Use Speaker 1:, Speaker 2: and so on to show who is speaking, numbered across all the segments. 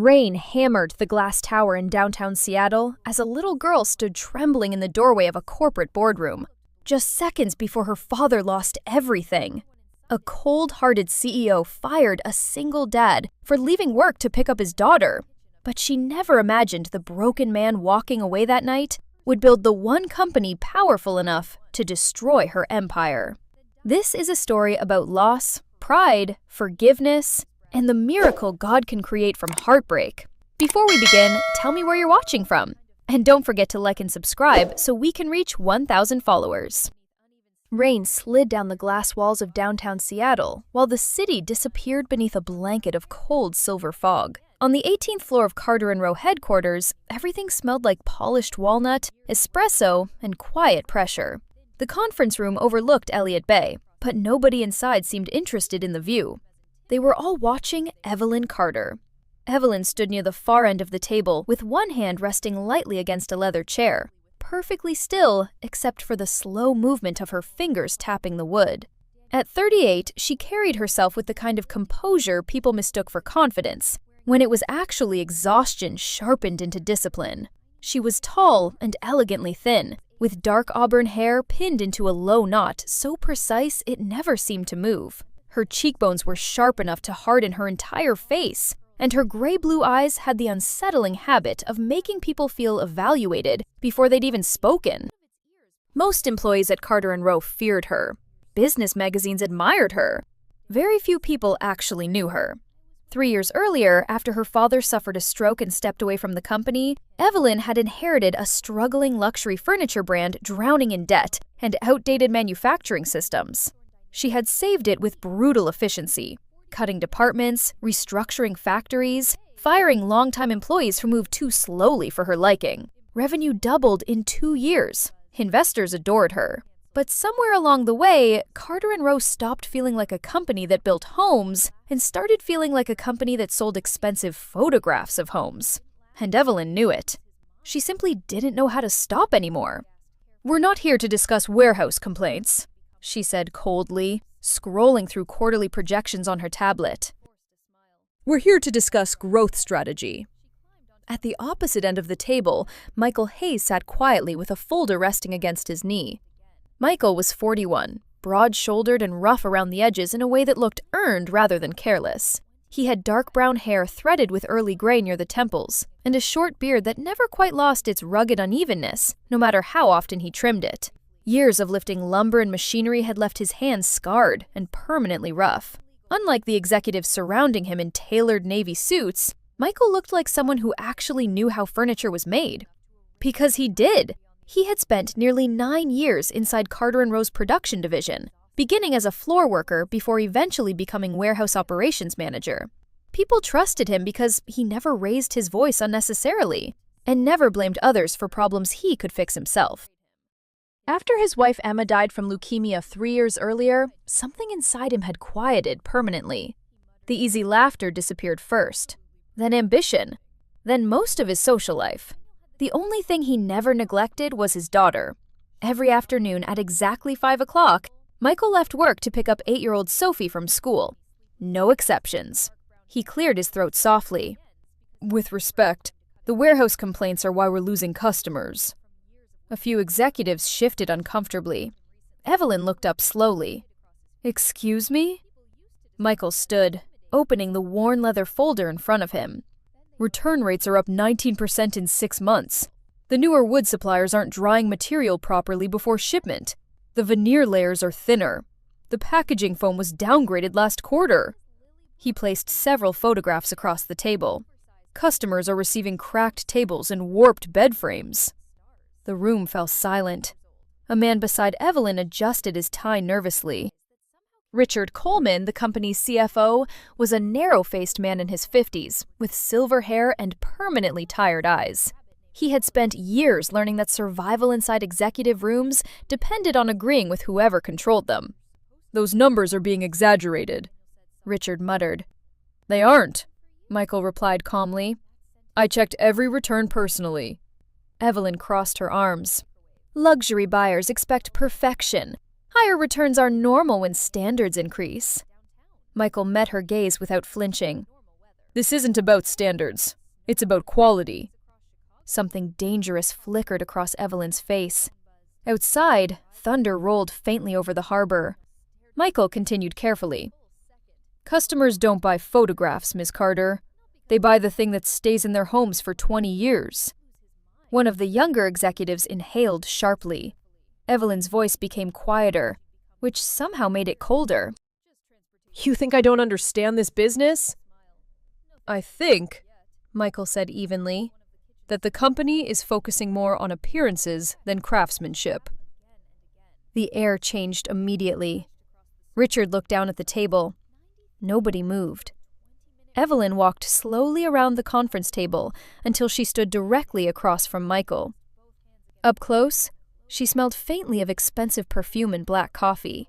Speaker 1: Rain hammered the glass tower in downtown Seattle as a little girl stood trembling in the doorway of a corporate boardroom, just seconds before her father lost everything. A cold-hearted CEO fired a single dad for leaving work to pick up his daughter, but she never imagined the broken man walking away that night would build the one company powerful enough to destroy her empire. This is a story about loss, pride, forgiveness, and the miracle God can create from heartbreak. Before we begin, tell me where you're watching from. And don't forget to like and subscribe so we can reach 1,000 followers. Rain slid down the glass walls of downtown Seattle while the city disappeared beneath a blanket of cold silver fog. On the 18th floor of Carter & Row headquarters, everything smelled like polished walnut, espresso, and quiet pressure. The conference room overlooked Elliott Bay, but nobody inside seemed interested in the view. They were all watching Evelyn Carter. Evelyn stood near the far end of the table with one hand resting lightly against a leather chair, perfectly still except for the slow movement of her fingers tapping the wood. At 38, she carried herself with the kind of composure people mistook for confidence, when it was actually exhaustion sharpened into discipline. She was tall and elegantly thin, with dark auburn hair pinned into a low knot so precise it never seemed to move. Her cheekbones were sharp enough to harden her entire face, and her gray-blue eyes had the unsettling habit of making people feel evaluated before they'd even spoken. Most employees at Carter & Row feared her. Business magazines admired her. Very few people actually knew her. 3 years earlier, after her father suffered a stroke and stepped away from the company, Evelyn had inherited a struggling luxury furniture brand drowning in debt and outdated manufacturing systems. She had saved it with brutal efficiency, cutting departments, restructuring factories, firing longtime employees who moved too slowly for her liking. Revenue doubled in 2 years. Investors adored her. But somewhere along the way, Carter & Row stopped feeling like a company that built homes and started feeling like a company that sold expensive photographs of homes. And Evelyn knew it. She simply didn't know how to stop anymore. "We're not here to discuss warehouse complaints," she said coldly, scrolling through quarterly projections on her tablet. "We're here to discuss growth strategy." At the opposite end of the table, Michael Hayes sat quietly with a folder resting against his knee. Michael was 41, broad-shouldered and rough around the edges in a way that looked earned rather than careless. He had dark brown hair threaded with early gray near the temples, and a short beard that never quite lost its rugged unevenness, no matter how often he trimmed it. Years of lifting lumber and machinery had left his hands scarred and permanently rough. Unlike the executives surrounding him in tailored navy suits, Michael looked like someone who actually knew how furniture was made. Because he did. He had spent nearly 9 years inside Carter & Row's production division, beginning as a floor worker before eventually becoming warehouse operations manager. People trusted him because he never raised his voice unnecessarily and never blamed others for problems he could fix himself. After his wife Emma died from leukemia 3 years earlier, something inside him had quieted permanently. The easy laughter disappeared first, then ambition, then most of his social life. The only thing he never neglected was his daughter. Every afternoon at exactly 5 o'clock, Michael left work to pick up 8-year-old Sophie from school. No exceptions. He cleared his throat softly. "With respect, the warehouse complaints are why we're losing customers." A few executives shifted uncomfortably. Evelyn looked up slowly. "Excuse me?" Michael stood, opening the worn leather folder in front of him. "Return rates are up 19% in 6 months. The newer wood suppliers aren't drying material properly before shipment. The veneer layers are thinner. The packaging foam was downgraded last quarter." He placed several photographs across the table. "Customers are receiving cracked tables and warped bed frames." The room fell silent. A man beside Evelyn adjusted his tie nervously. Richard Coleman, the company's CFO, was a narrow-faced man in his 50s, with silver hair and permanently tired eyes. He had spent years learning that survival inside executive rooms depended on agreeing with whoever controlled them. "Those numbers are being exaggerated," Richard muttered. "They aren't," Michael replied calmly. "I checked every return personally." Evelyn crossed her arms. "Luxury buyers expect perfection. Higher returns are normal when standards increase." Michael met her gaze without flinching. This isn't about standards. It's about quality. Something dangerous flickered across Evelyn's face. Outside, thunder rolled faintly over the harbor. Michael continued carefully. Customers don't buy photographs, Miss Carter. They buy the thing that stays in their homes for 20 years. One of the younger executives inhaled sharply. Evelyn's voice became quieter, which somehow made it colder.
Speaker 2: You think I don't understand this business?
Speaker 1: I think, Michael said evenly, that the company is focusing more on appearances than craftsmanship. The air changed immediately. Richard looked down at the table. Nobody moved. Evelyn walked slowly around the conference table until she stood directly across from Michael. Up close, she smelled faintly of expensive perfume and black coffee.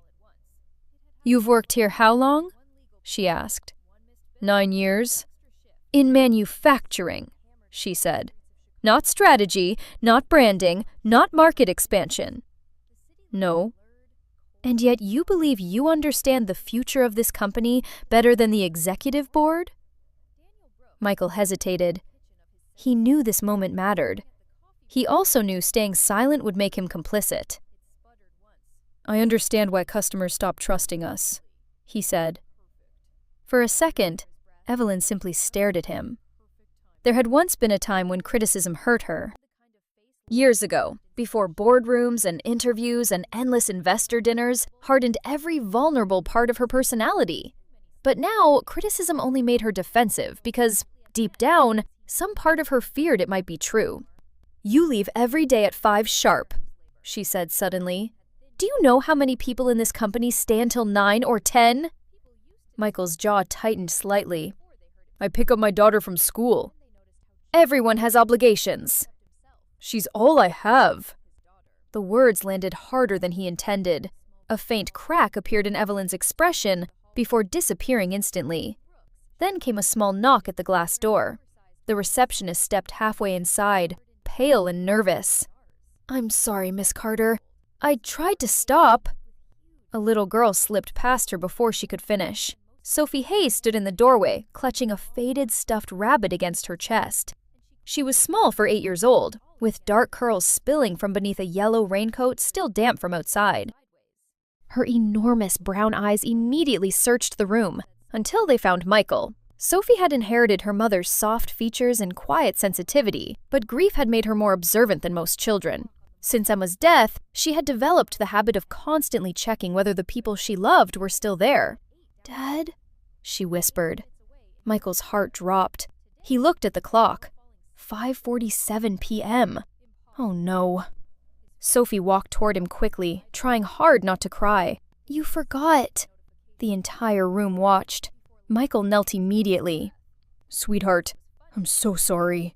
Speaker 1: "You've worked here how long?" she asked. 9 years. "In manufacturing," she said. "Not strategy, not branding, not market expansion." "No." "And yet you believe you understand the future of this company better than the executive board?" Michael hesitated. He knew this moment mattered. He also knew staying silent would make him complicit. "I understand why customers stop trusting us," he said. For a second, Evelyn simply stared at him. There had once been a time when criticism hurt her. Years ago, before boardrooms and interviews and endless investor dinners hardened every vulnerable part of her personality. But now, criticism only made her defensive because, deep down, some part of her feared it might be true. "You leave every day at 5 sharp," she said suddenly. "Do you know how many people in this company stay until 9 or 10? Michael's jaw tightened slightly. "I pick up my daughter from school." "Everyone has obligations." "She's all I have." The words landed harder than he intended. A faint crack appeared in Evelyn's expression before disappearing instantly. Then came a small knock at the glass door. The receptionist stepped halfway inside, pale and nervous. "I'm sorry, Miss Carter. I tried to stop." A little girl slipped past her before she could finish. Sophie Hayes stood in the doorway, clutching a faded stuffed rabbit against her chest. She was small for 8 years old, with dark curls spilling from beneath a yellow raincoat still damp from outside. Her enormous brown eyes immediately searched the room, until they found Michael. Sophie had inherited her mother's soft features and quiet sensitivity, but grief had made her more observant than most children. Since Emma's death, she had developed the habit of constantly checking whether the people she loved were still there. "Dad?" she whispered. Michael's heart dropped. He looked at the clock. 5:47 p.m. Oh no. Sophie walked toward him quickly, trying hard not to cry. "You forgot." The entire room watched. Michael knelt immediately. "Sweetheart, I'm so sorry."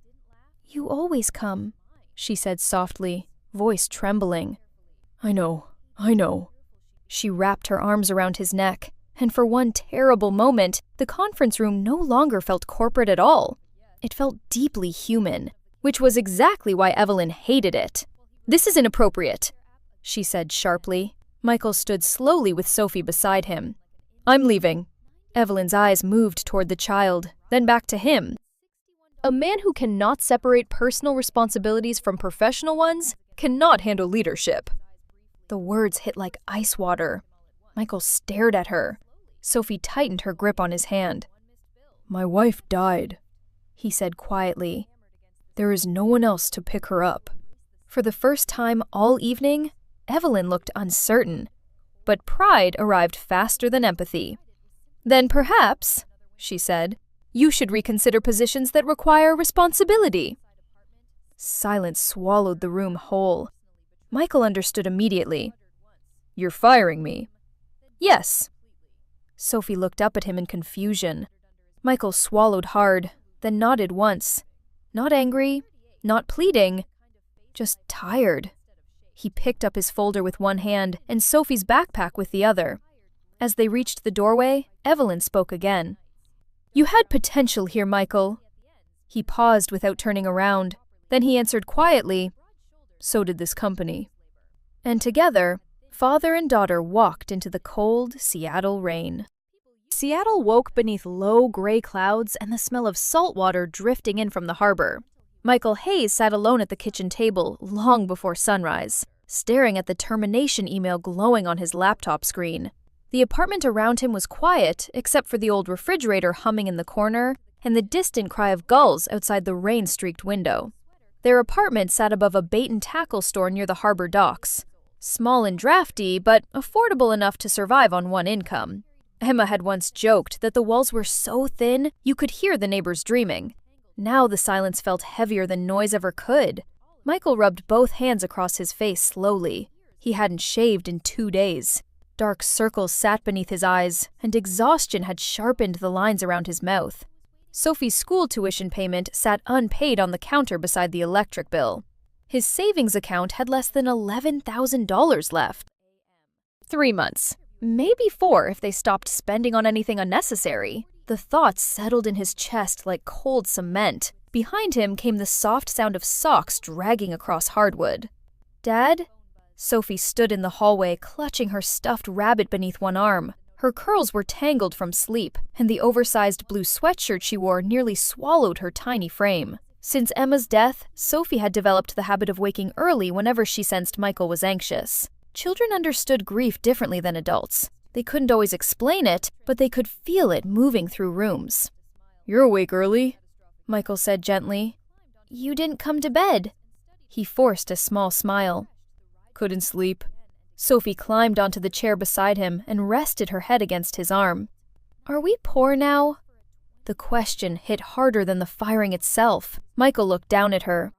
Speaker 1: "You always come," she said softly, voice trembling. I know. She wrapped her arms around his neck, and for one terrible moment, the conference room no longer felt corporate at all. It felt deeply human, which was exactly why Evelyn hated it. "This is inappropriate," she said sharply. Michael stood slowly with Sophie beside him. "I'm leaving." Evelyn's eyes moved toward the child, then back to him. A man who cannot separate personal responsibilities from professional ones cannot handle leadership. The words hit like ice water. Michael stared at her. Sophie tightened her grip on his hand. "My wife died," he said quietly. "There is no one else to pick her up." For the first time all evening, Evelyn looked uncertain, but pride arrived faster than empathy. "Then perhaps," she said, "you should reconsider positions that require responsibility." Silence swallowed the room whole. Michael understood immediately. "You're firing me?" "Yes." Sophie looked up at him in confusion. Michael swallowed hard, then nodded once. Not angry, not pleading, just tired. He picked up his folder with one hand and Sophie's backpack with the other. As they reached the doorway, Evelyn spoke again. "You had potential here, Michael." He paused without turning around. Then he answered quietly, "So did this company." And together, father and daughter walked into the cold Seattle rain. Seattle woke beneath low gray clouds and the smell of salt water drifting in from the harbor. Michael Hayes sat alone at the kitchen table long before sunrise, staring at the termination email glowing on his laptop screen. The apartment around him was quiet, except for the old refrigerator humming in the corner and the distant cry of gulls outside the rain-streaked window. Their apartment sat above a bait-and-tackle store near the harbor docks. Small and drafty, but affordable enough to survive on one income. Emma had once joked that the walls were so thin you could hear the neighbors dreaming. Now the silence felt heavier than noise ever could. Michael rubbed both hands across his face slowly. He hadn't shaved in 2 days. Dark circles sat beneath his eyes, and exhaustion had sharpened the lines around his mouth. Sophie's school tuition payment sat unpaid on the counter beside the electric bill. His savings account had less than $11,000 left. 3 months. Maybe 4 if they stopped spending on anything unnecessary. The thoughts settled in his chest like cold cement. Behind him came the soft sound of socks dragging across hardwood. "Dad?" Sophie stood in the hallway, clutching her stuffed rabbit beneath one arm. Her curls were tangled from sleep, and the oversized blue sweatshirt she wore nearly swallowed her tiny frame. Since Emma's death, Sophie had developed the habit of waking early whenever she sensed Michael was anxious. Children understood grief differently than adults. They couldn't always explain it, but they could feel it moving through rooms. "You're awake early," Michael said gently. "You didn't come to bed." He forced a small smile. "Couldn't sleep." Sophie climbed onto the chair beside him and rested her head against his arm. "Are we poor now?" The question hit harder than the firing itself. Michael looked down at her.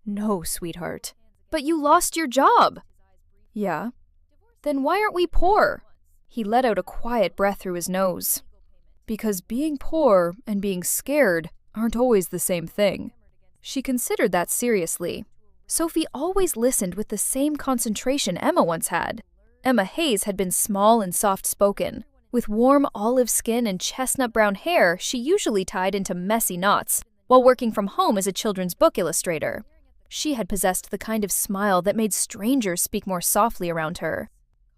Speaker 1: "No, sweetheart." "But you lost your job." "Yeah." "Then why aren't we poor?" He let out a quiet breath through his nose. "Because being poor and being scared aren't always the same thing." She considered that seriously. Sophie always listened with the same concentration Emma once had. Emma Hayes had been small and soft-spoken. With warm olive skin and chestnut-brown hair she usually tied into messy knots, while working from home as a children's book illustrator. She had possessed the kind of smile that made strangers speak more softly around her.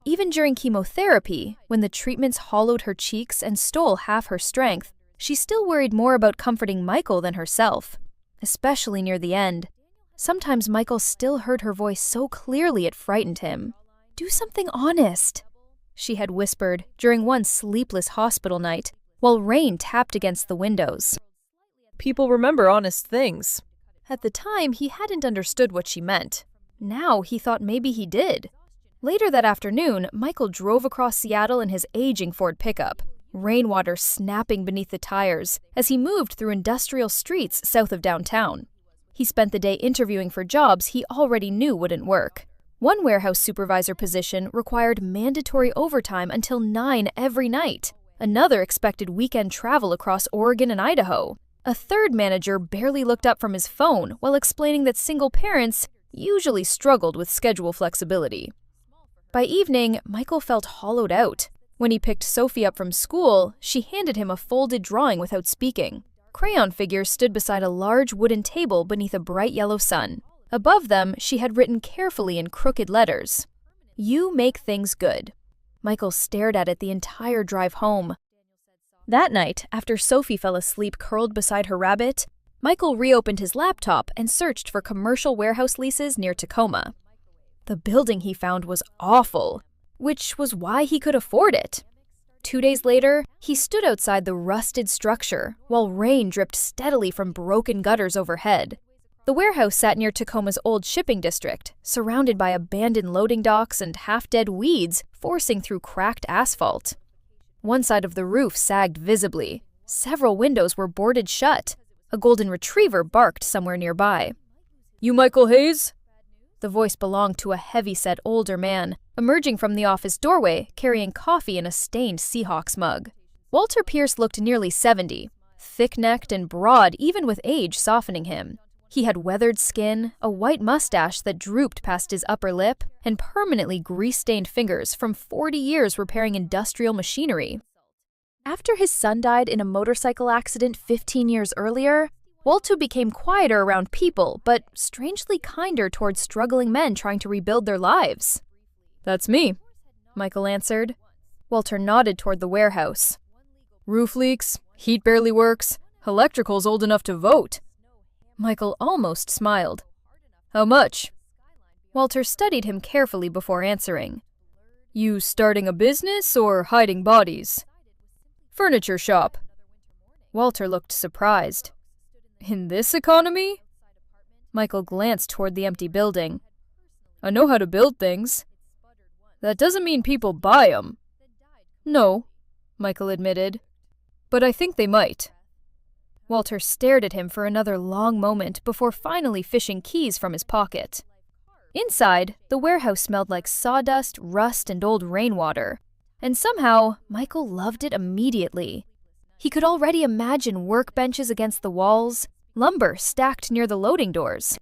Speaker 1: Even during chemotherapy, when the treatments hollowed her cheeks and stole half her strength, she still worried more about comforting Michael than herself, especially near the end. Sometimes Michael still heard her voice so clearly it frightened him. "Do something honest," she had whispered during one sleepless hospital night, while rain tapped against the windows.
Speaker 2: People remember honest things.
Speaker 1: At the time, he hadn't understood what she meant. Now he thought maybe he did. Later that afternoon, Michael drove across Seattle in his aging Ford pickup, rainwater snapping beneath the tires as he moved through industrial streets south of downtown. He spent the day interviewing for jobs he already knew wouldn't work. One warehouse supervisor position required mandatory overtime until 9 every night. Another expected weekend travel across Oregon and Idaho. A third manager barely looked up from his phone while explaining that single parents usually struggled with schedule flexibility. By evening, Michael felt hollowed out. When he picked Sophie up from school, she handed him a folded drawing without speaking. Crayon figures stood beside a large wooden table beneath a bright yellow sun. Above them, she had written carefully in crooked letters, "You make things good." Michael stared at it the entire drive home. That night, after Sophie fell asleep curled beside her rabbit, Michael reopened his laptop and searched for commercial warehouse leases near Tacoma. The building he found was awful, which was why he could afford it. 2 days later, he stood outside the rusted structure while rain dripped steadily from broken gutters overhead. The warehouse sat near Tacoma's old shipping district, surrounded by abandoned loading docks and half-dead weeds forcing through cracked asphalt. One side of the roof sagged visibly. Several windows were boarded shut. A golden retriever barked somewhere nearby. "You Michael Hayes?" The voice belonged to a heavy-set older man, emerging from the office doorway carrying coffee in a stained Seahawks mug. Walter Pierce looked nearly 70, thick-necked and broad even with age softening him. He had weathered skin, a white mustache that drooped past his upper lip, and permanently grease-stained fingers from 40 years repairing industrial machinery. After his son died in a motorcycle accident 15 years earlier, Walter became quieter around people, but strangely kinder towards struggling men trying to rebuild their lives. "That's me," Michael answered. Walter nodded toward the warehouse. Roof leaks, heat barely works, electrical's old enough to vote. Michael almost smiled. How much? Walter studied him carefully before answering. You starting a business or hiding bodies? Furniture shop. Walter looked surprised. In this economy? Michael glanced toward the empty building. I know how to build things. That doesn't mean people buy 'em. No, Michael admitted. But I think they might. Walter stared at him for another long moment before finally fishing keys from his pocket. Inside, the warehouse smelled like sawdust, rust, and old rainwater. And somehow, Michael loved it immediately. He could already imagine workbenches against the walls, lumber stacked near the loading doors.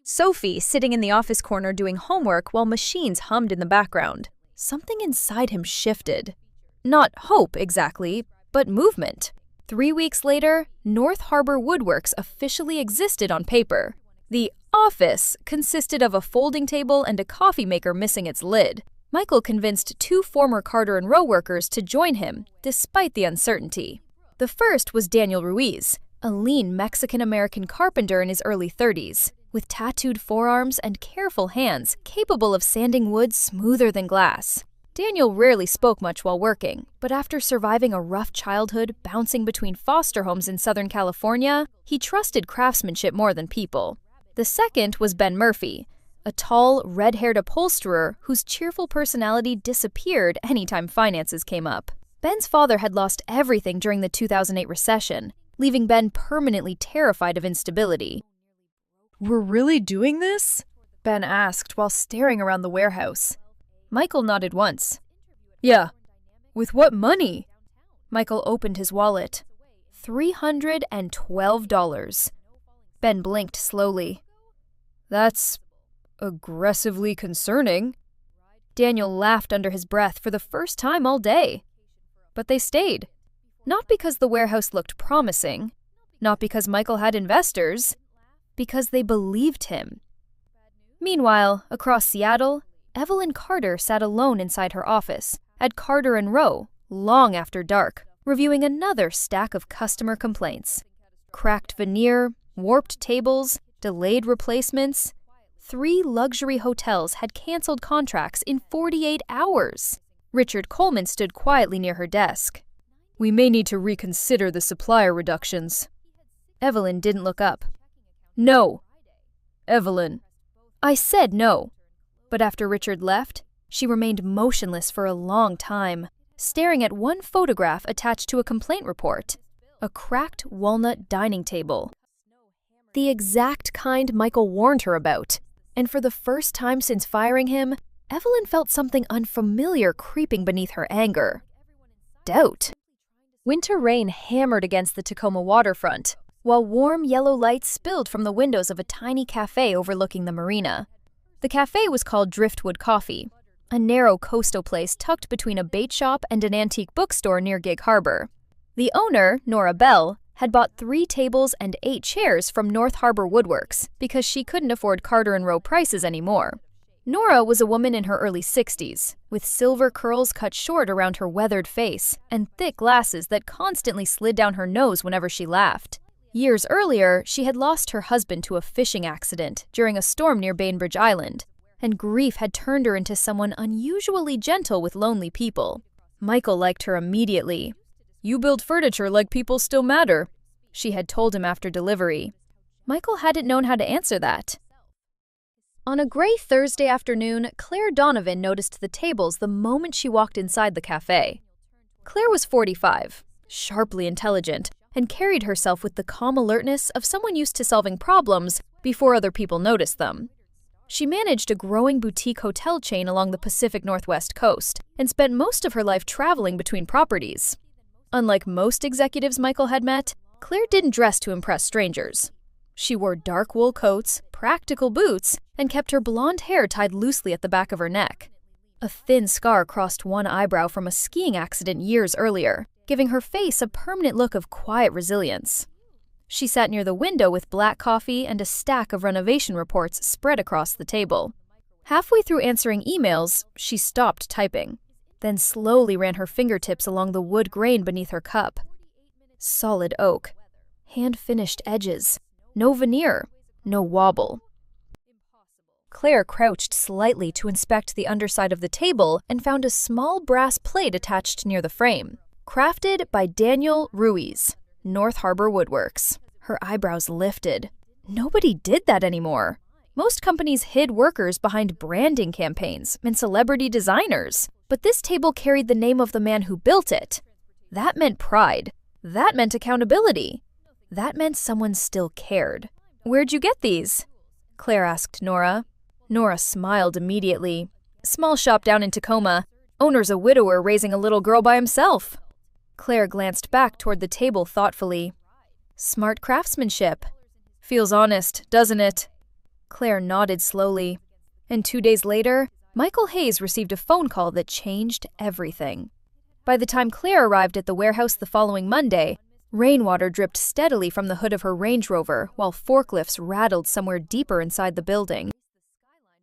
Speaker 1: Sophie sitting in the office corner doing homework while machines hummed in the background. Something inside him shifted. Not hope, exactly, but movement. 3 weeks later, North Harbor Woodworks officially existed on paper. The office consisted of a folding table and a coffee maker missing its lid. Michael convinced 2 former Carter & Row workers to join him, despite the uncertainty. The first was Daniel Ruiz, a lean Mexican-American carpenter in his early 30s, with tattooed forearms and careful hands capable of sanding wood smoother than glass. Daniel rarely spoke much while working, but after surviving a rough childhood bouncing between foster homes in Southern California, he trusted craftsmanship more than people. The second was Ben Murphy, a tall, red-haired upholsterer whose cheerful personality disappeared anytime finances came up. Ben's father had lost everything during the 2008 recession, leaving Ben permanently terrified of instability.
Speaker 2: We're really doing this?
Speaker 1: Ben asked while staring around the warehouse. Michael nodded once. Yeah. With what money? Michael opened his wallet. $312. Ben blinked slowly. That's aggressively concerning. Daniel laughed under his breath for the first time all day. But they stayed. Not because the warehouse looked promising, not because Michael had investors, because they believed him. Meanwhile, across Seattle, Evelyn Carter sat alone inside her office at Carter & Row long after dark, reviewing another stack of customer complaints. Cracked veneer, warped tables, delayed replacements. 3 luxury hotels had canceled contracts in 48 hours. Richard Coleman stood quietly near her desk. We may need to reconsider the supplier reductions. Evelyn didn't look up. No. Evelyn. I said no. But after Richard left, she remained motionless for a long time, staring at one photograph attached to a complaint report. A cracked walnut dining table. The exact kind Michael warned her about. And for the first time since firing him, Evelyn felt something unfamiliar creeping beneath her anger. Doubt. Winter rain hammered against the Tacoma waterfront, while warm yellow lights spilled from the windows of a tiny cafe overlooking the marina. The cafe was called Driftwood Coffee, a narrow coastal place tucked between a bait shop and an antique bookstore near Gig Harbor. The owner, Nora Bell, had bought 3 tables and 8 chairs from North Harbor Woodworks because she couldn't afford Carter & Row prices anymore. Nora was a woman in her early 60s, with silver curls cut short around her weathered face and thick glasses that constantly slid down her nose whenever she laughed. Years earlier, she had lost her husband to a fishing accident during a storm near Bainbridge Island, and grief had turned her into someone unusually gentle with lonely people. Michael liked her immediately. You build furniture like people still matter, she had told him after delivery. Michael hadn't known how to answer that. On a gray Thursday afternoon, Claire Donovan noticed the tables the moment she walked inside the cafe. Claire was 45, sharply intelligent, and carried herself with the calm alertness of someone used to solving problems before other people noticed them. She managed a growing boutique hotel chain along the Pacific Northwest coast and spent most of her life traveling between properties. Unlike most executives Michael had met, Claire didn't dress to impress strangers. She wore dark wool coats, practical boots, and kept her blonde hair tied loosely at the back of her neck. A thin scar crossed one eyebrow from a skiing accident years earlier, giving her face a permanent look of quiet resilience. She sat near the window with black coffee and a stack of renovation reports spread across the table. Halfway through answering emails, she stopped typing. then slowly ran her fingertips along the wood grain beneath her cup. Solid oak. Hand-finished edges. No veneer. No wobble. Claire crouched slightly to inspect the underside of the table and found a small brass plate attached near the frame. Crafted by Daniel Ruiz, North Harbor Woodworks. Her eyebrows lifted. Nobody did that anymore. Most companies hid workers behind branding campaigns and celebrity designers, but this table carried the name of the man who built it. That meant pride. That meant accountability. That meant someone still cared. "Where'd you get these?" Claire asked Nora. Nora smiled immediately. "Small shop down in Tacoma. Owner's a widower raising a little girl by himself." Claire glanced back toward the table thoughtfully. "Smart craftsmanship. Feels honest, doesn't it?" Claire nodded slowly. And 2 days later, Michael Hayes received a phone call that changed everything. By the time Claire arrived at the warehouse the following Monday, rainwater dripped steadily from the hood of her Range Rover while forklifts rattled somewhere deeper inside the building.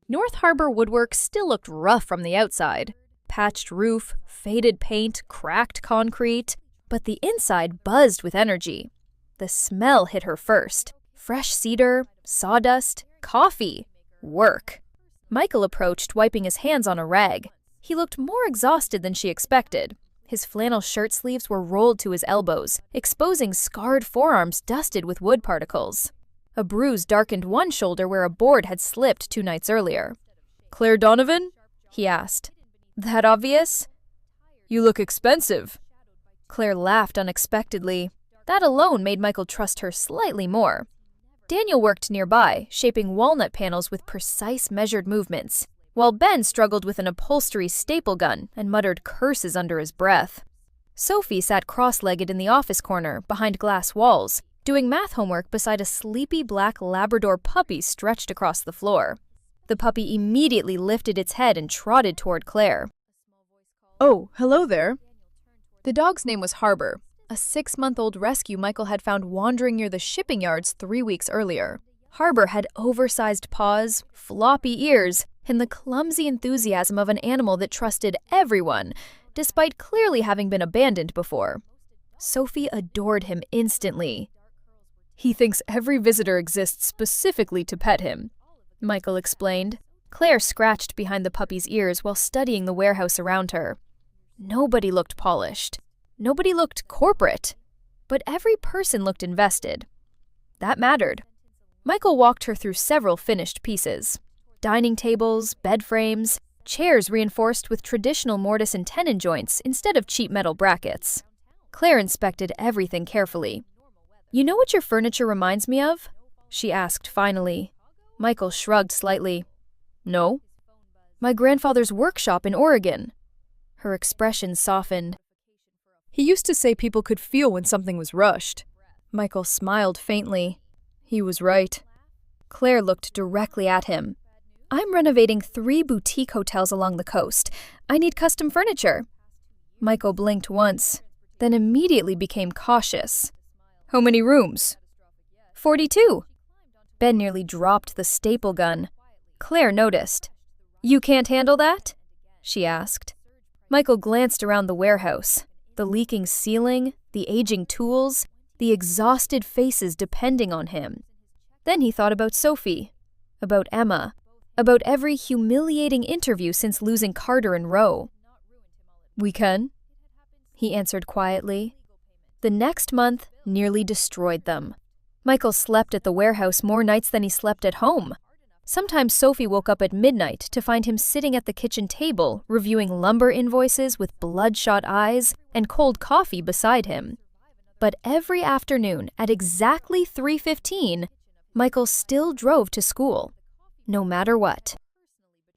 Speaker 1: North Harbor Woodworks still looked rough from the outside. Patched roof, faded paint, cracked concrete. But the inside buzzed with energy. The smell hit her first. Fresh cedar, sawdust, coffee, work. Michael approached, wiping his hands on a rag. He looked more exhausted than she expected. His flannel shirt sleeves were rolled to his elbows, exposing scarred forearms dusted with wood particles. A bruise darkened one shoulder where a board had slipped 2 nights earlier. "Claire Donovan?" he asked. "That obvious?" "You look expensive." Claire laughed unexpectedly. That alone made Michael trust her slightly more. Daniel worked nearby, shaping walnut panels with precise measured movements, while Ben struggled with an upholstery staple gun and muttered curses under his breath. Sophie sat cross-legged in the office corner, behind glass walls, doing math homework beside a sleepy black Labrador puppy stretched across the floor. The puppy immediately lifted its head and trotted toward Claire.
Speaker 2: Oh, hello there.
Speaker 1: The dog's name was Harbor, a 6-month-old rescue Michael had found wandering near the shipping yards 3 weeks earlier. Harbor had oversized paws, floppy ears, and the clumsy enthusiasm of an animal that trusted everyone, despite clearly having been abandoned before. Sophie adored him instantly. "He thinks every visitor exists specifically to pet him," Michael explained. Claire scratched behind the puppy's ears while studying the warehouse around her. Nobody looked polished. Nobody looked corporate. But every person looked invested. That mattered. Michael walked her through several finished pieces. Dining tables, bed frames, chairs reinforced with traditional mortise and tenon joints instead of cheap metal brackets. Claire inspected everything carefully. "You know what your furniture reminds me of?" she asked finally. Michael shrugged slightly. "No." "My grandfather's workshop in Oregon." Her expression softened. "He used to say people could feel when something was rushed." Michael smiled faintly. He was right. Claire looked directly at him. "I'm renovating 3 boutique hotels along the coast. I need custom furniture." Michael blinked once, then immediately became cautious. "How many rooms?" 42. Ben nearly dropped the staple gun. Claire noticed. "You can't handle that?" she asked. Michael glanced around the warehouse. The leaking ceiling, the aging tools, the exhausted faces depending on him. Then he thought about Sophie, about Emma, about every humiliating interview since losing Carter and Roe. "We can," he answered quietly. The next month nearly destroyed them. Michael slept at the warehouse more nights than he slept at home. Sometimes Sophie woke up at midnight to find him sitting at the kitchen table, reviewing lumber invoices with bloodshot eyes and cold coffee beside him. But every afternoon at exactly 3:15, Michael still drove to school, no matter what.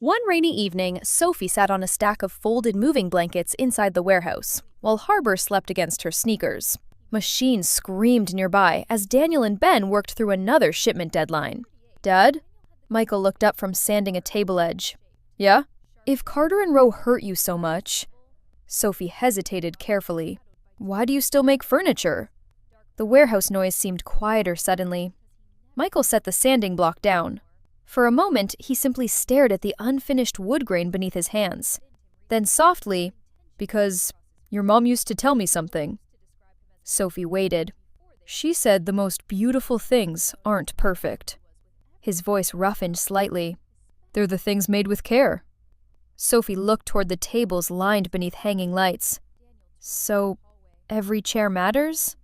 Speaker 1: One rainy evening, Sophie sat on a stack of folded moving blankets inside the warehouse, while Harbor slept against her sneakers. Machines screamed nearby as Daniel and Ben worked through another shipment deadline. "Dad?" Michael looked up from sanding a table edge. "Yeah?" "If Carter and Roe hurt you so much..." Sophie hesitated carefully. "Why do you still make furniture?" The warehouse noise seemed quieter suddenly. Michael set the sanding block down. For a moment, he simply stared at the unfinished wood grain beneath his hands. Then softly, Because your mom used to tell me something. Sophie waited. She said the most beautiful things aren't perfect. His voice roughened slightly. They're the things made with care. Sophie looked toward the tables lined beneath hanging lights. So, every chair matters?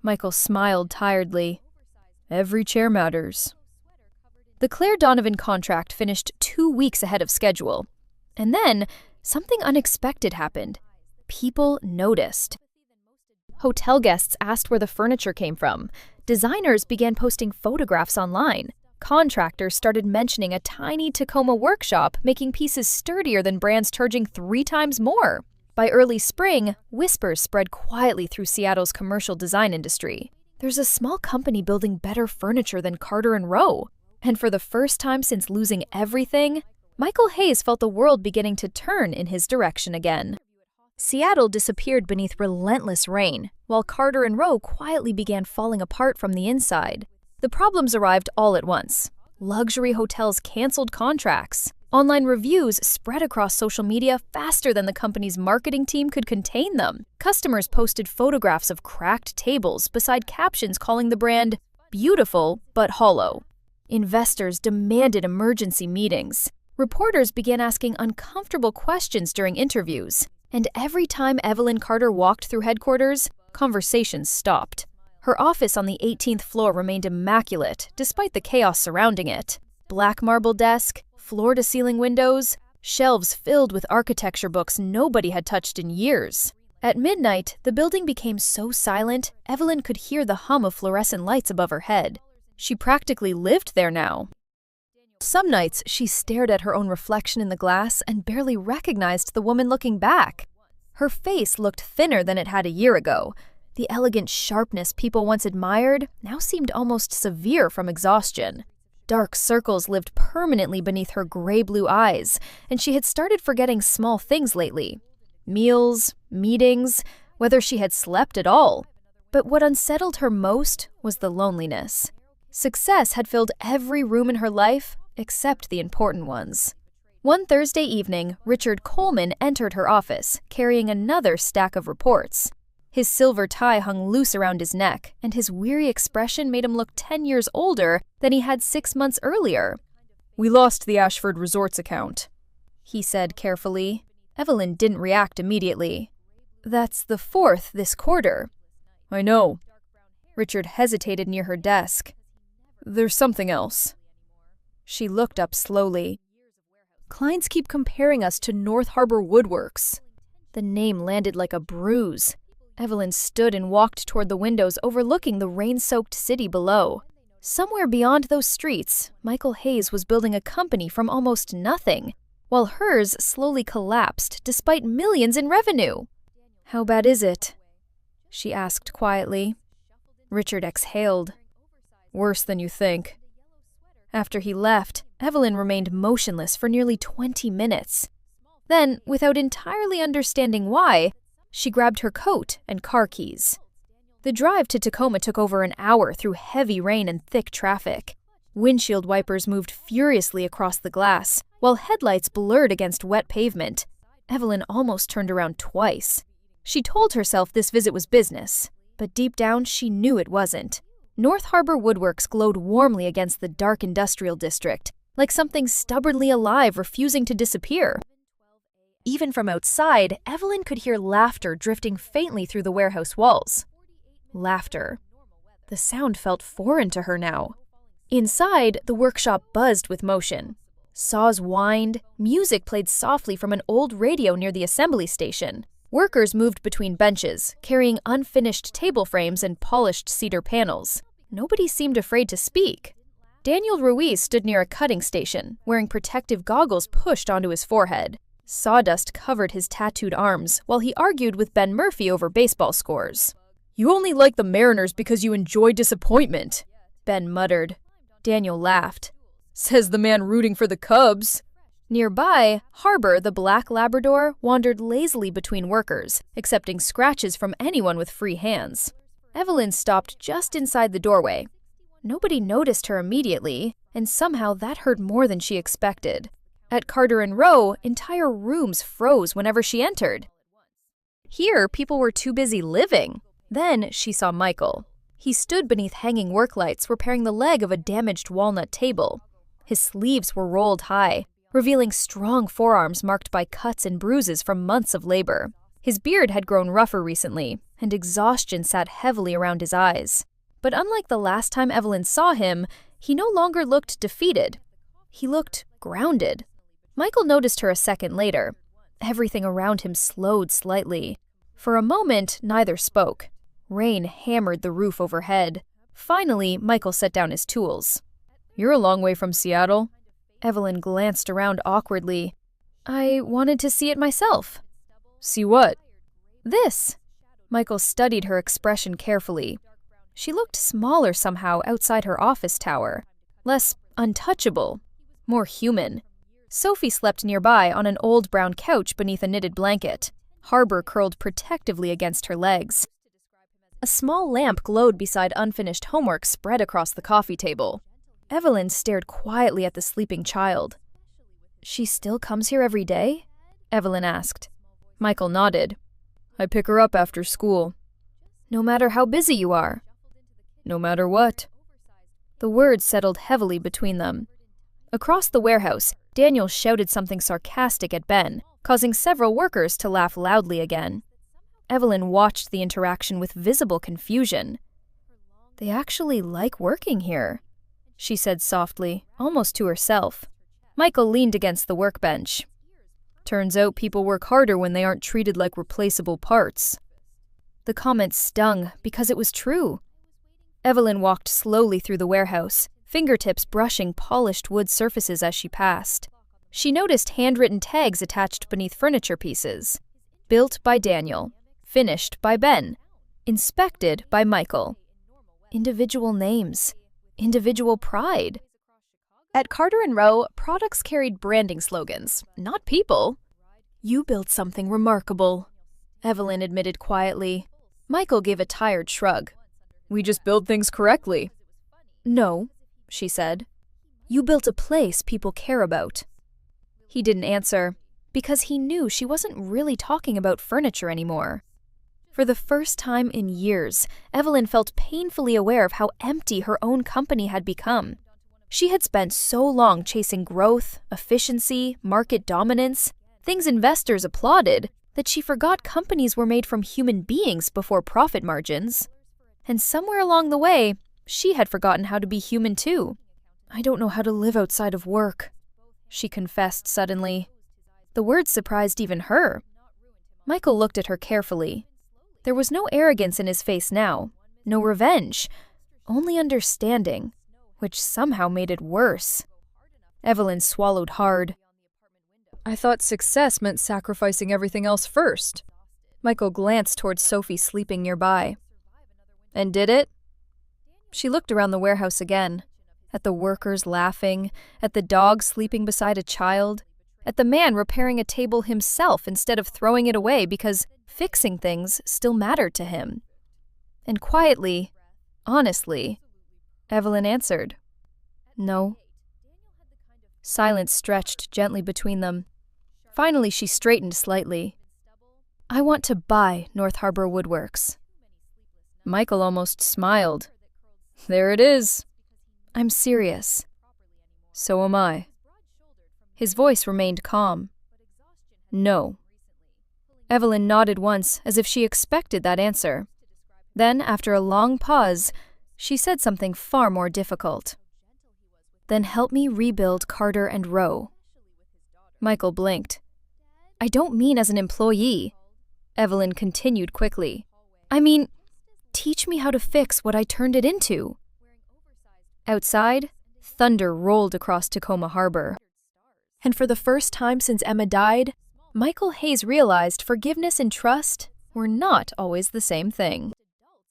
Speaker 1: Michael smiled tiredly. Every chair matters. The Claire Donovan contract finished 2 weeks ahead of schedule. And then, something unexpected happened. People noticed. Hotel guests asked where the furniture came from. Designers began posting photographs online. Contractors started mentioning a tiny Tacoma workshop making pieces sturdier than brands charging 3 times more. By early spring, whispers spread quietly through Seattle's commercial design industry. There's a small company building better furniture than Carter and Row. And for the first time since losing everything, Michael Hayes felt the world beginning to turn in his direction again. Seattle disappeared beneath relentless rain, while Carter and Row quietly began falling apart from the inside. The problems arrived all at once. Luxury hotels canceled contracts. Online reviews spread across social media faster than the company's marketing team could contain them. Customers posted photographs of cracked tables beside captions calling the brand beautiful but hollow. Investors demanded emergency meetings. Reporters began asking uncomfortable questions during interviews. And every time Evelyn Carter walked through headquarters, conversations stopped. Her office on the 18th floor remained immaculate, despite the chaos surrounding it. Black marble desk, floor-to-ceiling windows, shelves filled with architecture books nobody had touched in years. At midnight, the building became so silent, Evelyn could hear the hum of fluorescent lights above her head. She practically lived there now. Some nights, she stared at her own reflection in the glass and barely recognized the woman looking back. Her face looked thinner than it had a year ago. The elegant sharpness people once admired now seemed almost severe from exhaustion. Dark circles lived permanently beneath her gray-blue eyes, and she had started forgetting small things lately. Meals, meetings, whether she had slept at all. But what unsettled her most was the loneliness. Success had filled every room in her life except the important ones. One Thursday evening, Richard Coleman entered her office, carrying another stack of reports. His silver tie hung loose around his neck, and his weary expression made him look 10 years older than he had 6 months earlier. "We lost the Ashford Resorts account," he said carefully. Evelyn didn't react immediately. "That's the 4th this quarter." "I know." Richard hesitated near her desk. "There's something else." She looked up slowly. "Clients keep comparing us to North Harbor Woodworks." The name landed like a bruise. Evelyn stood and walked toward the windows overlooking the rain-soaked city below. Somewhere beyond those streets, Michael Hayes was building a company from almost nothing, while hers slowly collapsed despite millions in revenue. "How bad is it?" she asked quietly. Richard exhaled. "Worse than you think." After he left, Evelyn remained motionless for nearly 20 minutes. Then, without entirely understanding why, she grabbed her coat and car keys. The drive to Tacoma took over an hour through heavy rain and thick traffic. Windshield wipers moved furiously across the glass, while headlights blurred against wet pavement. Evelyn almost turned around twice. She told herself this visit was business, but deep down she knew it wasn't. North Harbor Woodworks glowed warmly against the dark industrial district, like something stubbornly alive refusing to disappear. Even from outside, Evelyn could hear laughter drifting faintly through the warehouse walls. Laughter. The sound felt foreign to her now. Inside, the workshop buzzed with motion. Saws whined, music played softly from an old radio near the assembly station. Workers moved between benches, carrying unfinished table frames and polished cedar panels. Nobody seemed afraid to speak. Daniel Ruiz stood near a cutting station, wearing protective goggles pushed onto his forehead. Sawdust covered his tattooed arms while he argued with Ben Murphy over baseball scores. "You only like the Mariners because you enjoy disappointment," Ben muttered. Daniel laughed. "Says the man rooting for the Cubs." Nearby, Harbor, the black Labrador, wandered lazily between workers, accepting scratches from anyone with free hands. Evelyn stopped just inside the doorway. Nobody noticed her immediately, and somehow that hurt more than she expected. At Carter and Row, entire rooms froze whenever she entered. Here, people were too busy living. Then she saw Michael. He stood beneath hanging work lights, repairing the leg of a damaged walnut table. His sleeves were rolled high, revealing strong forearms marked by cuts and bruises from months of labor. His beard had grown rougher recently, and exhaustion sat heavily around his eyes. But unlike the last time Evelyn saw him, he no longer looked defeated. He looked grounded. Michael noticed her a second later. Everything around him slowed slightly. For a moment, neither spoke. Rain hammered the roof overhead. Finally, Michael set down his tools. "You're a long way from Seattle." Evelyn glanced around awkwardly. "I wanted to see it myself." "See what?" "This." Michael studied her expression carefully. She looked smaller somehow outside her office tower. Less untouchable. More human. Sophie slept nearby on an old brown couch beneath a knitted blanket. Harbor curled protectively against her legs. A small lamp glowed beside unfinished homework spread across the coffee table. Evelyn stared quietly at the sleeping child. "She still comes here every day?" Evelyn asked. Michael nodded. "I pick her up after school." "No matter how busy you are?" "No matter what." The words settled heavily between them. Across the warehouse, Daniel shouted something sarcastic at Ben, causing several workers to laugh loudly again. Evelyn watched the interaction with visible confusion. "They actually like working here," she said softly, almost to herself. Michael leaned against the workbench. "Turns out people work harder when they aren't treated like replaceable parts." The comment stung because it was true. Evelyn walked slowly through the warehouse, fingertips brushing polished wood surfaces as she passed. She noticed handwritten tags attached beneath furniture pieces. Built by Daniel. Finished by Ben. Inspected by Michael. Individual names. Individual pride. At Carter & Row, products carried branding slogans, not people. "You built something remarkable," Evelyn admitted quietly. Michael gave a tired shrug. "We just build things correctly." "No," she said. "You built a place people care about." He didn't answer, because he knew she wasn't really talking about furniture anymore. For the first time in years, Evelyn felt painfully aware of how empty her own company had become. She had spent so long chasing growth, efficiency, market dominance, things investors applauded, that she forgot companies were made from human beings before profit margins. And somewhere along the way, she had forgotten how to be human too. "I don't know how to live outside of work," she confessed suddenly. The words surprised even her. Michael looked at her carefully. There was no arrogance in his face now, no revenge, only understanding, which somehow made it worse. Evelyn swallowed hard. "I thought success meant sacrificing everything else first." Michael glanced towards Sophie sleeping nearby. "And did it?" She looked around the warehouse again, at the workers laughing, at the dog sleeping beside a child, at the man repairing a table himself instead of throwing it away because fixing things still mattered to him. And quietly, honestly, Evelyn answered, "No." Silence stretched gently between them. Finally, she straightened slightly. "I want to buy North Harbor Woodworks." Michael almost smiled. "There it is." "I'm serious." "So am I." His voice remained calm. "No." Evelyn nodded once, as if she expected that answer. Then, after a long pause, she said something far more difficult. "Then help me rebuild Carter & Row." Michael blinked. "I don't mean as an employee," Evelyn continued quickly. "I mean, teach me how to fix what I turned it into." Outside, thunder rolled across Tacoma Harbor. And for the first time since Emma died, Michael Hayes realized forgiveness and trust were not always the same thing.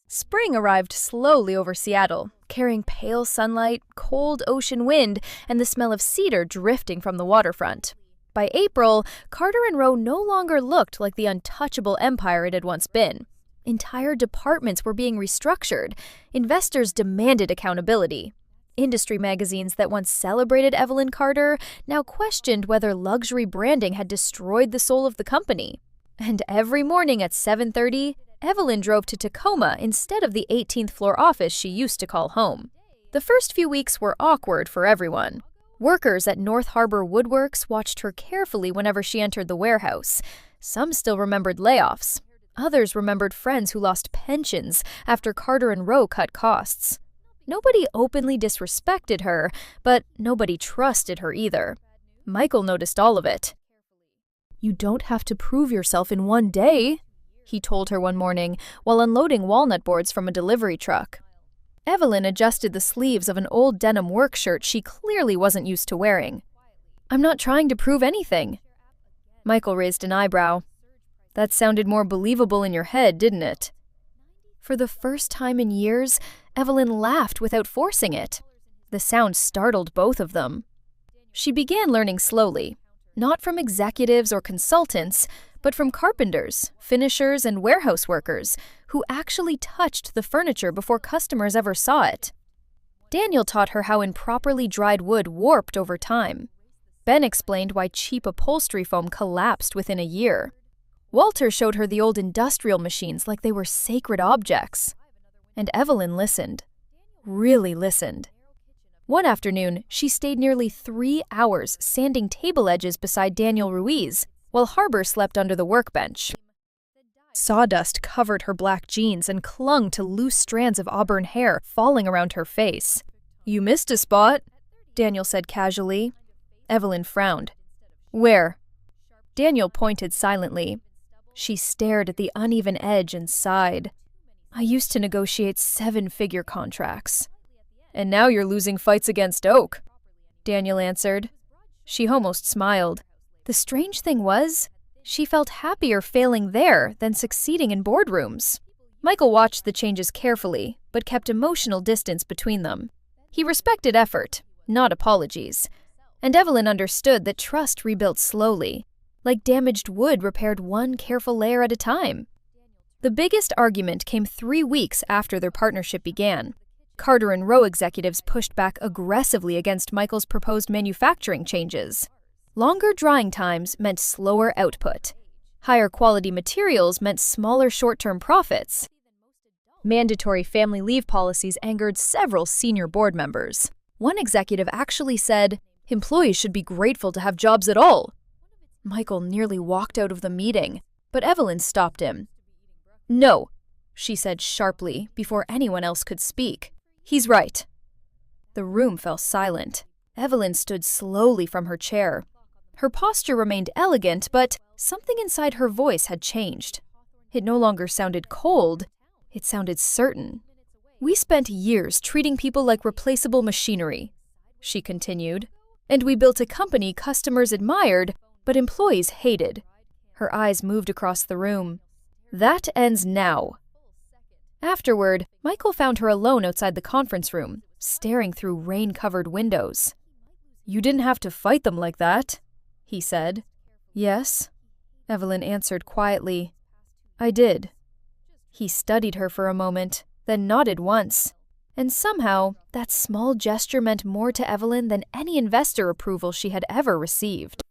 Speaker 1: Spring arrived slowly over Seattle, carrying pale sunlight, cold ocean wind, and the smell of cedar drifting from the waterfront. By April, Carter & Row no longer looked like the untouchable empire it had once been. Entire departments were being restructured. Investors demanded accountability. Industry magazines that once celebrated Evelyn Carter now questioned whether luxury branding had destroyed the soul of the company. And every morning at 7:30, Evelyn drove to Tacoma instead of the 18th floor office she used to call home. The first few weeks were awkward for everyone. Workers at North Harbor Woodworks watched her carefully whenever she entered the warehouse. Some still remembered layoffs. Others remembered friends who lost pensions after Carter and Rowe cut costs. Nobody openly disrespected her, but nobody trusted her either. Michael noticed all of it. "You don't have to prove yourself in one day," he told her one morning while unloading walnut boards from a delivery truck. Evelyn adjusted the sleeves of an old denim work shirt she clearly wasn't used to wearing. "I'm not trying to prove anything." Michael raised an eyebrow. "That sounded more believable in your head, didn't it?" For the first time in years, Evelyn laughed without forcing it. The sound startled both of them. She began learning slowly, not from executives or consultants, but from carpenters, finishers, and warehouse workers who actually touched the furniture before customers ever saw it. Daniel taught her how improperly dried wood warped over time. Ben explained why cheap upholstery foam collapsed within a year. Walter showed her the old industrial machines like they were sacred objects. And Evelyn listened. Really listened. One afternoon, she stayed nearly 3 hours sanding table edges beside Daniel Ruiz, while Harbor slept under the workbench. Sawdust covered her black jeans and clung to loose strands of auburn hair falling around her face. "You missed a spot," Daniel said casually. Evelyn frowned. "Where?" Daniel pointed silently. She stared at the uneven edge and sighed. "I used to negotiate 7-figure contracts." "And now you're losing fights against Oak," Daniel answered. She almost smiled. The strange thing was, she felt happier failing there than succeeding in boardrooms. Michael watched the changes carefully, but kept emotional distance between them. He respected effort, not apologies. And Evelyn understood that trust rebuilt slowly, like damaged wood repaired one careful layer at a time. The biggest argument came 3 weeks after their partnership began. Carter and Rowe executives pushed back aggressively against Michael's proposed manufacturing changes. Longer drying times meant slower output. Higher quality materials meant smaller short-term profits. Mandatory family leave policies angered several senior board members. One executive actually said, "Employees should be grateful to have jobs at all." Michael nearly walked out of the meeting, but Evelyn stopped him. "No," she said sharply before anyone else could speak. "He's right." The room fell silent. Evelyn stood slowly from her chair. Her posture remained elegant, but something inside her voice had changed. It no longer sounded cold, it sounded certain. "We spent years treating people like replaceable machinery," she continued, "and we built a company customers admired, but employees hated." Her eyes moved across the room. "That ends now." Afterward, Michael found her alone outside the conference room, staring through rain-covered windows. "You didn't have to fight them like that," he said. "Yes," Evelyn answered quietly. "I did." He studied her for a moment, then nodded once. And somehow, that small gesture meant more to Evelyn than any investor approval she had ever received.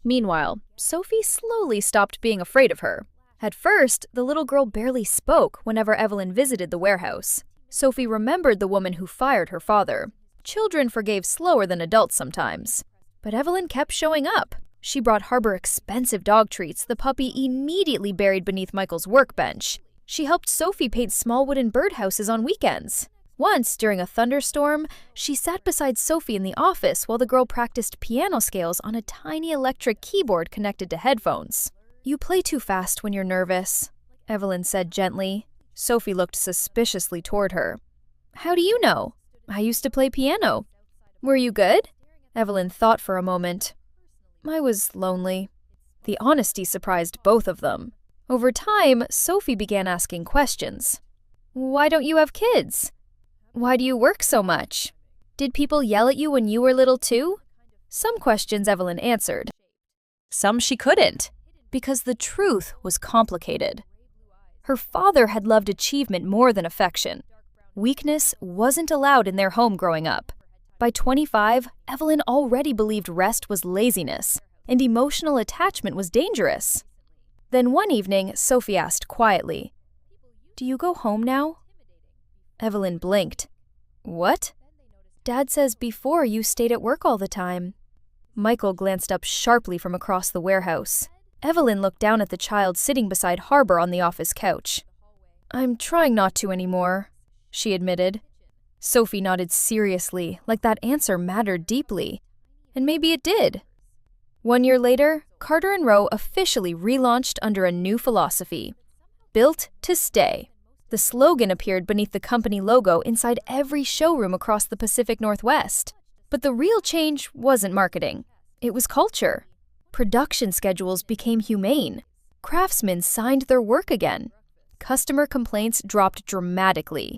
Speaker 1: Meanwhile, Sophie slowly stopped being afraid of her. At first, the little girl barely spoke whenever Evelyn visited the warehouse. Sophie remembered the woman who fired her father. Children forgave slower than adults sometimes. But Evelyn kept showing up. She brought Harbor expensive dog treats the puppy immediately buried beneath Michael's workbench. She helped Sophie paint small wooden birdhouses on weekends. Once, during a thunderstorm, she sat beside Sophie in the office while the girl practiced piano scales on a tiny electric keyboard connected to headphones. "You play too fast when you're nervous," Evelyn said gently. Sophie looked suspiciously toward her. "How do you know? I used to play piano." "Were you good?" Evelyn thought for a moment. "I was lonely." The honesty surprised both of them. Over time, Sophie began asking questions. "Why don't you have kids? Why do you work so much? Did people yell at you when you were little too?" Some questions Evelyn answered. Some she couldn't, because the truth was complicated. Her father had loved achievement more than affection. Weakness wasn't allowed in their home growing up. By 25, Evelyn already believed rest was laziness, and emotional attachment was dangerous. Then one evening, Sophie asked quietly, "Do you go home now?" Evelyn blinked. "What?" "Dad says before you stayed at work all the time." Michael glanced up sharply from across the warehouse. Evelyn looked down at the child sitting beside Harbor on the office couch. "I'm trying not to anymore," she admitted. Sophie nodded seriously, like that answer mattered deeply. And maybe it did. 1 year later, Carter & Row officially relaunched under a new philosophy: Built to Stay. The slogan appeared beneath the company logo inside every showroom across the Pacific Northwest. But the real change wasn't marketing. It was culture. Production schedules became humane. Craftsmen signed their work again. Customer complaints dropped dramatically.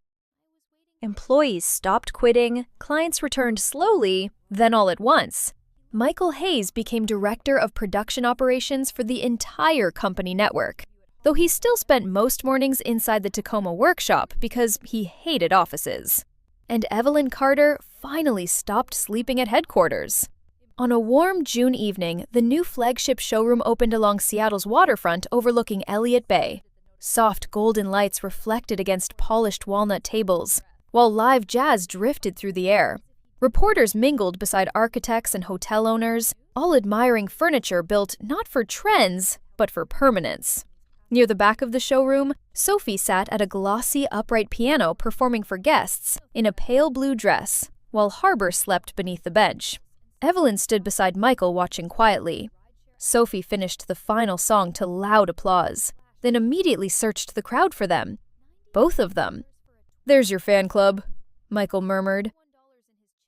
Speaker 1: Employees stopped quitting, clients returned slowly, then all at once. Michael Hayes became director of production operations for the entire company network, though he still spent most mornings inside the Tacoma workshop because he hated offices. And Evelyn Carter finally stopped sleeping at headquarters. On a warm June evening, the new flagship showroom opened along Seattle's waterfront overlooking Elliott Bay. Soft golden lights reflected against polished walnut tables, while live jazz drifted through the air. Reporters mingled beside architects and hotel owners, all admiring furniture built not for trends, but for permanence. Near the back of the showroom, Sophie sat at a glossy upright piano performing for guests in a pale blue dress, while Harbor slept beneath the bench. Evelyn stood beside Michael watching quietly. Sophie finished the final song to loud applause, then immediately searched the crowd for them. Both of them. "There's your fan club," Michael murmured.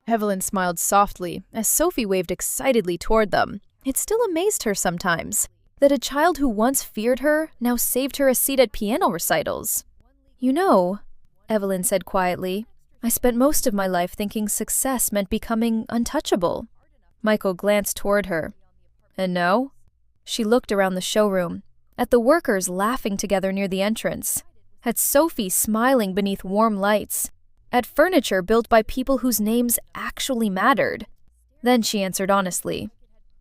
Speaker 1: Evelyn smiled softly as Sophie waved excitedly toward them. It still amazed her sometimes that a child who once feared her now saved her a seat at piano recitals. "You know," Evelyn said quietly, "I spent most of my life thinking success meant becoming untouchable." Michael glanced toward her. "And now?" She looked around the showroom, at the workers laughing together near the entrance, at Sophie smiling beneath warm lights, at furniture built by people whose names actually mattered. Then she answered honestly,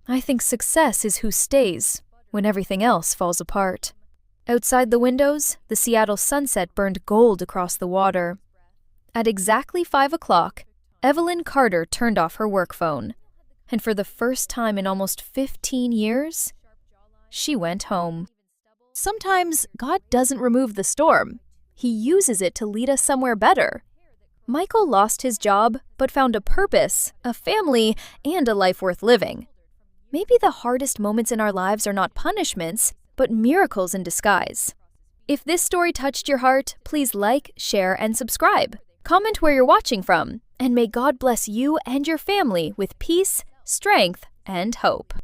Speaker 1: "I think success is who stays when everything else falls apart." Outside the windows, the Seattle sunset burned gold across the water. At exactly 5 o'clock, Evelyn Carter turned off her work phone, and for the first time in almost 15 years, she went home. Sometimes God doesn't remove the storm. He uses it to lead us somewhere better. Michael lost his job, but found a purpose, a family, and a life worth living. Maybe the hardest moments in our lives are not punishments, but miracles in disguise. If this story touched your heart, please like, share, and subscribe. Comment where you're watching from, and may God bless you and your family with peace, strength, and hope.